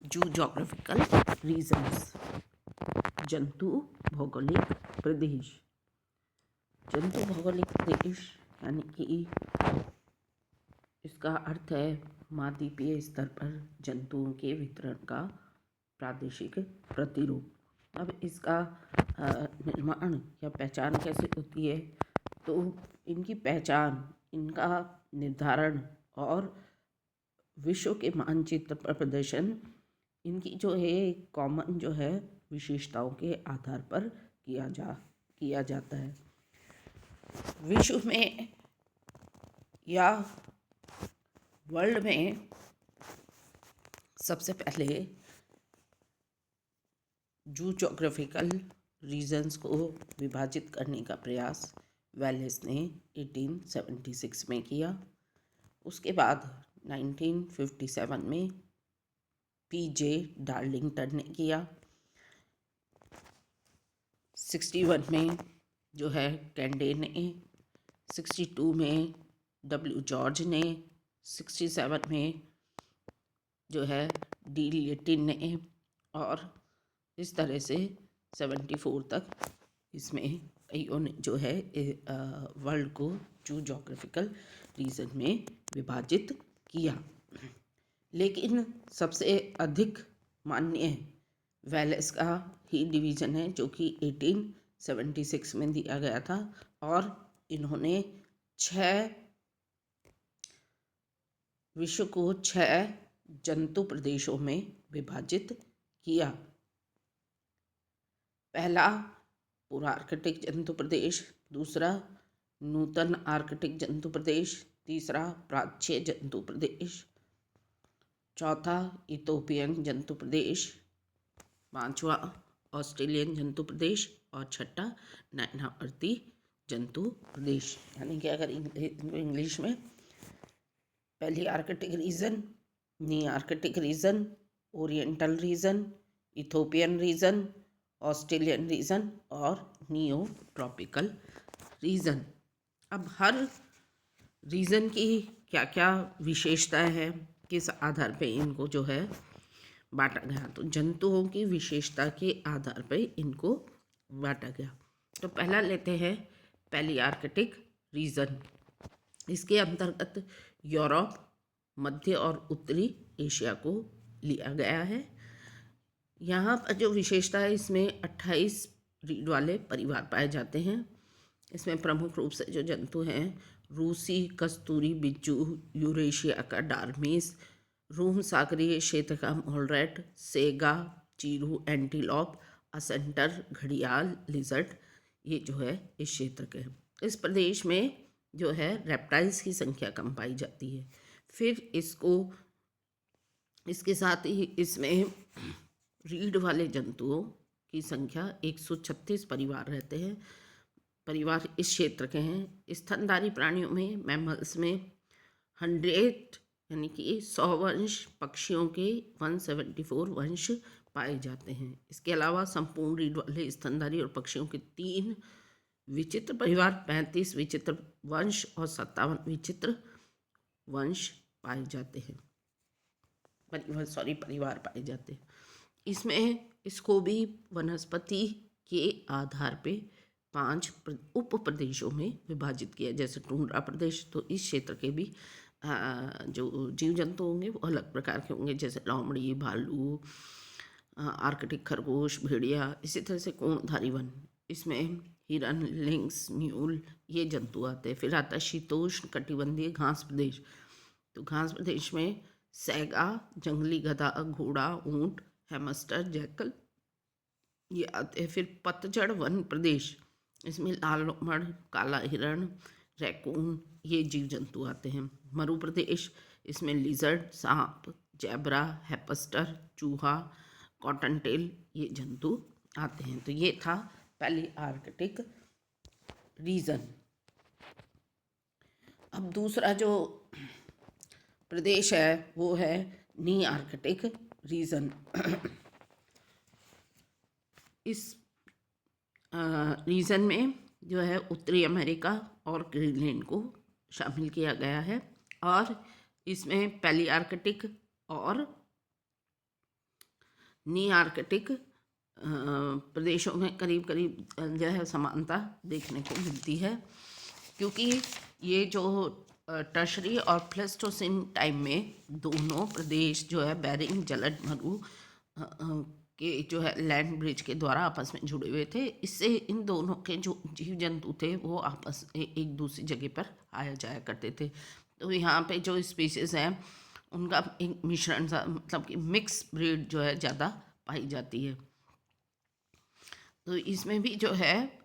जूग्राफिकल regions. जंतु भौगोलिक प्रदेश। जंतु भौगोलिक प्रदेश यानी कि इसका अर्थ है महाद्वीपीय स्तर पर जंतुओं के वितरण का प्रादेशिक प्रतिरूप। अब इसका निर्माण या पहचान कैसे होती है, तो इनकी पहचान, इनका निर्धारण और विश्व के मानचित्र पर प्रदर्शन इनकी जो है कॉमन जो है विशेषताओं के आधार पर किया जाता है। विश्व में या वर्ल्ड में सबसे पहले जूग्राफिकल रीजन्स को विभाजित करने का प्रयास वेलेस ने 1876 में किया। उसके बाद 1957 में पीजे डार्लिंगटन ने किया। 61 में जो है कैंडे ने, 62 में डब्ल्यू जॉर्ज ने, 67 में जो है डी लेटिन ने, और इस तरह से 74 तक इसमें कईयों ने जो है वर्ल्ड को जूग्राफिकल रीजन में विभाजित किया। लेकिन सबसे अधिक मान्य वेलेस का ही डिवीज़न है, जो कि 1876 में दिया गया था, और इन्होंने विश्व को 6 जंतु प्रदेशों में विभाजित किया। पहला पूर्व आर्कटिक जंतु प्रदेश, दूसरा नूतन आर्कटिक जंतु प्रदेश, तीसरा प्राच्य जंतु प्रदेश, चौथा इथोपियन जंतु प्रदेश, पांचवा ऑस्ट्रेलियन जंतु प्रदेश, और छठा नैनावर्ती जंतु प्रदेश। यानी कि अगर इंग्लिश में palearctic region, nearctic region, oriental region, Ethiopian region, Australian region और नियो ट्रॉपिकल रीजन। अब हर रीजन की क्या क्या विशेषताएं हैं, किस आधार पे इनको जो है बांटा गया, तो जंतुओं की विशेषता के आधार पे इनको बांटा गया। तो पहला लेते हैं पहली आर्कटिक रीजन। इसके अंतर्गत यूरोप, मध्य और उत्तरी एशिया को लिया गया है। यहाँ पर जो विशेषता है, इसमें 28 रीढ़ वाले परिवार पाए जाते हैं। इसमें प्रमुख रूप से जो जंतु हैं, रूसी कस्तूरी बिज्जू, यूरेशिया का डार्मीस, रूम सागरीय क्षेत्र का मोलरेट, सेगा, चीरू, एंटीलॉप, असेंटर, घड़ियाल, लिजर्ड, ये जो है इस क्षेत्र के हैं। इस प्रदेश में जो है रेप्टाइल्स की संख्या कम पाई जाती है। फिर इसके साथ ही इसमें रीढ़ वाले जंतुओं की संख्या 136 परिवार रहते हैं। परिवार इस क्षेत्र के हैं। स्तनधारी प्राणियों में मैमल्स में 100 यानी कि 100 वंश, पक्षियों के 174 वंश पाए जाते हैं। इसके अलावा संपूर्ण रीढ़ वाले स्तनधारी और पक्षियों के 3 विचित्र परिवार, 35 विचित्र वंश और 57 विचित्र वंश पाए जाते हैं, परिवार पाए जाते हैं। इसमें इसको भी वनस्पति के आधार पे 5 उप प्रदेशों में विभाजित किया। जैसे टुंड्रा प्रदेश, तो इस क्षेत्र के भी जो जीव जंतु होंगे वो अलग प्रकार के होंगे, जैसे लोमड़ी, भालू, आर्कटिक खरगोश, भेड़िया। इसी तरह से कोणधारी वन, इसमें हिरन, लिंक्स, म्यूल, ये जंतु आते हैं। फिर आता है शीतोष्ण कटिबंधीय घास प्रदेश। तो घास प्रदेश में सैगा, जंगली गधा, घोड़ा, ऊंट, हैमस्टर, जैकल, ये आते हैं। फिर पतझड़ वन प्रदेश, इसमें लाल लोमड़, काला हिरण, रैकून, ये जीव जंतु आते हैं। मरु प्रदेश, इसमें लिजर्ड, सांप, जैबरा, हैमस्टर, चूहा, कॉटन टेल, ये जंतु आते हैं। तो ये था पहली आर्कटिक रीजन। अब दूसरा जो प्रदेश है वो है नी आर्कटिक रीजन। इस रीजन में जो है उत्तरी अमेरिका और ग्रीनलैंड को शामिल किया गया है, और इसमें पहली आर्कटिक और नी आर्कटिक प्रदेशों में करीब करीब जो है समानता देखने को मिलती है, क्योंकि ये जो टर्शरी और प्लेस्टोसिन टाइम में दोनों प्रदेश जो है बेरिंग जलद मरु के जो है लैंड ब्रिज के द्वारा आपस में जुड़े हुए थे। इससे इन दोनों के जो जीव जंतु थे वो आपस में एक दूसरी जगह पर आया जाया करते थे। तो यहाँ पे जो स्पीसीज़ हैं उनका एक मिश्रण सा, मतलब कि मिक्स ब्रीड जो है ज़्यादा पाई जाती है। तो इसमें भी जो है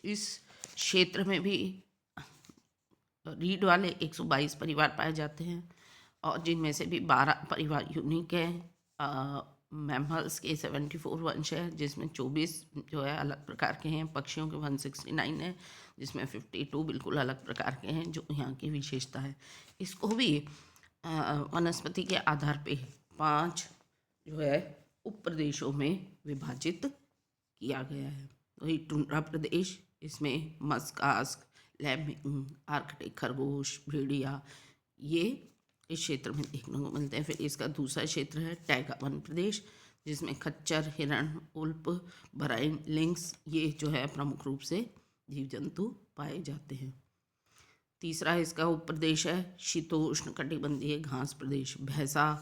इस क्षेत्र में भी रीढ़ वाले 122 परिवार पाए जाते हैं, और जिनमें से भी 12 परिवार यूनिक हैं। मैमल्स के 74 वंश है, जिसमें 24 जो है अलग प्रकार के हैं। पक्षियों के 169 है, जिसमें 52 बिल्कुल अलग प्रकार के हैं, जो यहाँ की विशेषता है। इसको भी वनस्पति के आधार पे 5 जो है उप प्रदेशों में विभाजित किया गया है। वही टुंड्रा प्रदेश, इसमें मस्कास्क, लैमिंग, आर्कटिक खरगोश, भेड़िया, ये इस क्षेत्र में देखने को मिलते हैं। फिर इसका दूसरा क्षेत्र है टैगा वन प्रदेश, जिसमें खच्चर, हिरण, उल्प, बराइन, लिंक्स, ये जो है प्रमुख रूप से जीव जंतु पाए जाते हैं। तीसरा इसका उप प्रदेश है शीतोष्ण कटिबंधीय घास प्रदेश। भैंसा,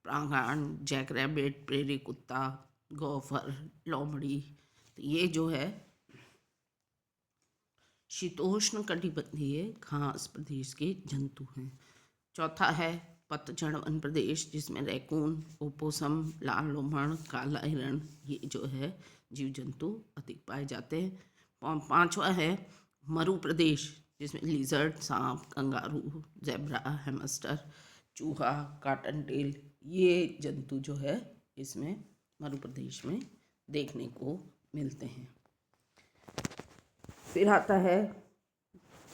प्रांगण, जैक रैबिट, प्रेरी कुत्ता, गौफर, लोमड़ी, तो ये जो है शीतोष्ण कटिबंधीय घास प्रदेश के जंतु हैं। चौथा है पतझड़ वन प्रदेश, जिसमें रैकून, ओपोसम, लाल लोमड़, काला हिरण, ये जो है जीव जंतु अधिक पाए जाते हैं। पांचवा है मरु प्रदेश, जिसमें लिजर्ड, सांप, कंगारू, ज़ेब्रा, हैमस्टर, चूहा, काटन टेल, ये जंतु जो है इसमें मरु प्रदेश में देखने को मिलते हैं। फिर आता है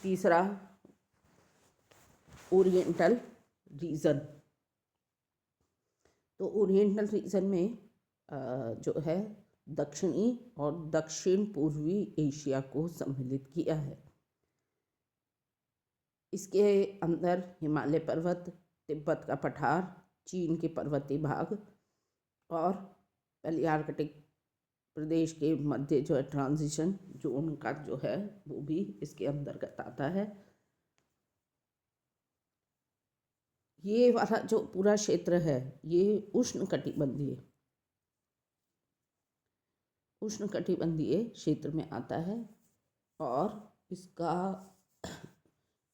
तीसरा ओरिएंटल रीजन। तो ओरिएंटल रीजन में जो है दक्षिणी और दक्षिण पूर्वी एशिया को सम्मिलित किया है। इसके अंदर हिमालय पर्वत, तिब्बत का पठार, चीन के पर्वतीय भाग और पैलियार्कटिक प्रदेश के मध्य जो है ट्रांजिशन जोन का जो है वो भी इसके अंतर्गत आता है। ये वाला जो पूरा क्षेत्र है ये उष्ण कटिबंधीय क्षेत्र में आता है, और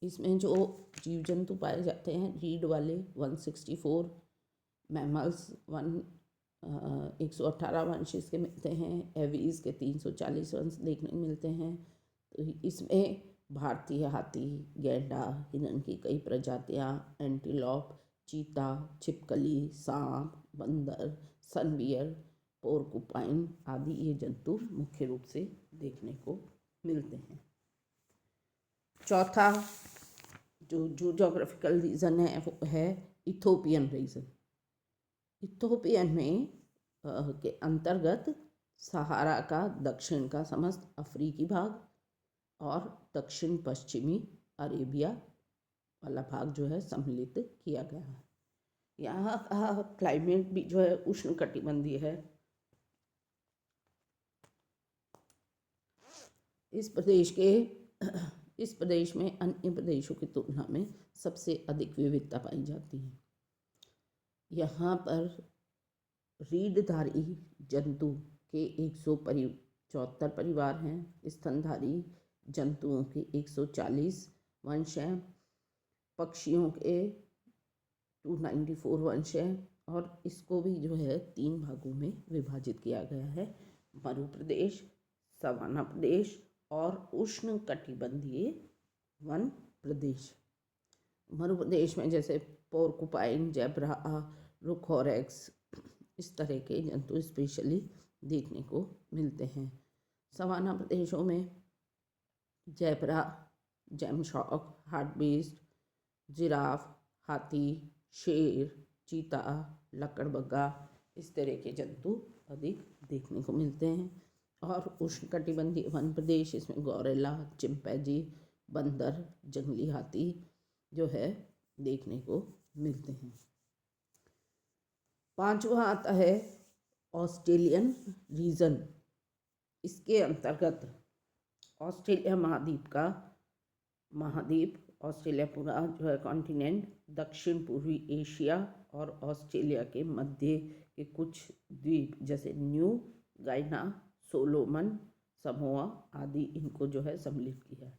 इसमें जो जीव जंतु पाए जाते हैं रीढ़ वाले 164, मैमल्स 118 वंश इसके मिलते हैं। एवीज के 340 वंश देखने को मिलते हैं। तो इसमें भारतीय हाथी, गैंडा, हिरण की कई प्रजातियां, एंटीलॉप, चीता, छिपकली, सांप, बंदर, सनबियर, पोर्कुपाइन आदि ये जंतु मुख्य रूप से देखने को मिलते हैं। चौथा जो जोग्राफिकल रीजन है वो है इथोपियन रीजन। इथोपियन में के अंतर्गत सहारा का दक्षिण का समस्त अफ्रीकी भाग और दक्षिण पश्चिमी अरेबिया वाला भाग जो है सम्मिलित किया गया है। यहाँ का क्लाइमेट भी जो है उष्ण कटिबंधीय है। इस प्रदेश में अन्य प्रदेशों की तुलना में सबसे अधिक विविधता पाई जाती है। यहाँ पर रीढ़धारी जंतु के 174 परिवार हैं। स्तनधारी जंतुओं के 140 वंश हैं। पक्षियों के 294 वंश हैं, और इसको भी जो है 3 भागों में विभाजित किया गया है: मरु प्रदेश, सवाना प्रदेश और उष्ण कटिबंधीय वन प्रदेश। मरु प्रदेश में जैसे पोर्कुपाइन, ज़ेब्रा, रुखोरेक्स, इस तरह के जंतु स्पेशली देखने को मिलते हैं। सवाना प्रदेशों में ज़ेब्रा, जैमशॉक, हार्टबीस्ट, जिराफ, हाथी, शेर, चीता, लकड़बग्गा, इस तरह के जंतु अधिक देखने को मिलते हैं। और उष्णकटिबंधीय वन प्रदेश, इसमें गौरेला, चिंपैंजी, बंदर, जंगली हाथी जो है देखने को मिलते हैं। पांचवा आता है ऑस्ट्रेलियन रीजन, इसके अंतर्गत ऑस्ट्रेलिया महाद्वीप ऑस्ट्रेलिया पूरा जो है कॉन्टिनेंट, दक्षिण पूर्वी एशिया और ऑस्ट्रेलिया के मध्य के कुछ द्वीप जैसे न्यू गाइना, सोलोमन, समोआ आदि, इनको जो है सम्मिलित किया है।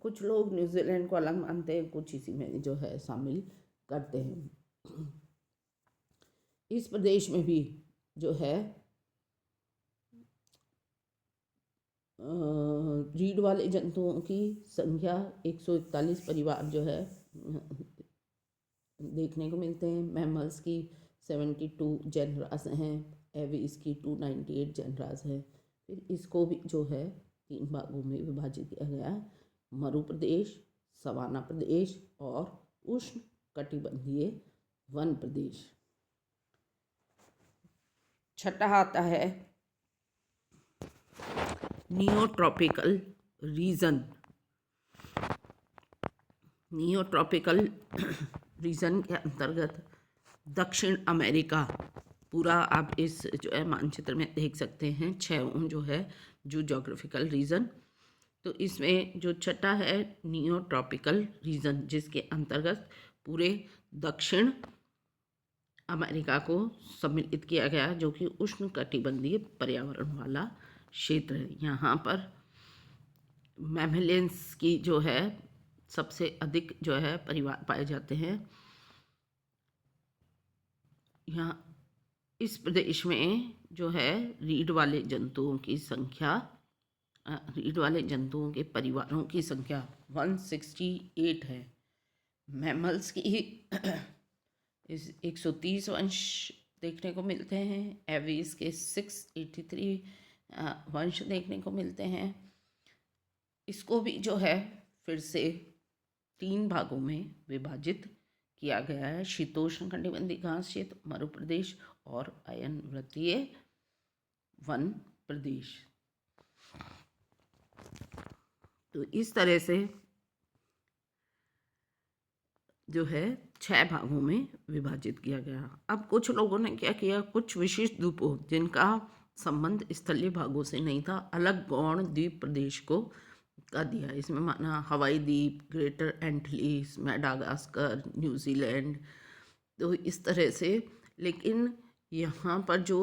कुछ लोग न्यूजीलैंड को अलग मानते हैं, कुछ इसी में जो है शामिल करते हैं। इस प्रदेश में भी जो है रीढ़ वाले जंतुओं की संख्या 141 परिवार जो है देखने को मिलते हैं। मैमल्स की 72 जेनरास हैं, एविस की 298 जेनरास हैं। फिर इसको भी जो है 3 भागों में विभाजित किया गया है, मरु प्रदेश, सवाना प्रदेश और उष्ण कटिबंधीय वन प्रदेश। छठा आता है नियोट्रॉपिकल रीजन। नियोट्रॉपिकल रीजन के अंतर्गत दक्षिण अमेरिका पूरा आप इस जो है मानचित्र में देख सकते हैं, 6 जो है जो जोग्राफिकल रीजन। तो इसमें जो छठा है नियोट्रॉपिकल रीजन, जिसके अंतर्गत पूरे दक्षिण अमेरिका को सम्मिलित किया गया, जो कि उष्ण कटिबंधीय पर्यावरण वाला क्षेत्र है। यहाँ पर मैमेलियंस की जो है सबसे अधिक जो है परिवार पाए जाते हैं। यहाँ इस प्रदेश में जो है रीढ़ वाले जंतुओं की संख्या, रीढ़ वाले जंतुओं के परिवारों की संख्या 168 है। मैमल्स की 130 वंश देखने को मिलते हैं। एविस के 683 वंश देखने को मिलते हैं। इसको भी जो है फिर से 3 भागों में विभाजित किया गया है, शीतोष्ण कटिबंधीय घास क्षेत्र, मरु प्रदेश और अयनवृत्तीय वन प्रदेश। तो इस तरह से जो है 6 भागों में विभाजित किया गया। अब कुछ लोगों ने क्या किया, कुछ विशिष्ट द्वीपों जिनका संबंध स्थलीय भागों से नहीं था, अलग गौण द्वीप प्रदेश को का दिया। इसमें माना हवाई द्वीप, ग्रेटर एंटिलीज, मेडागास्कर, न्यूजीलैंड। तो इस तरह से, लेकिन यहाँ पर जो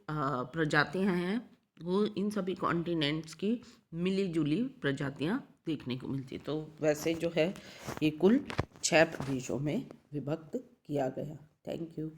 प्रजातियाँ हैं वो इन सभी कॉन्टिनेंट्स की मिली जुली प्रजातियाँ देखने को मिलती। तो वैसे जो है ये कुल 6 प्रदेशों में विभक्त किया गया। Thank you.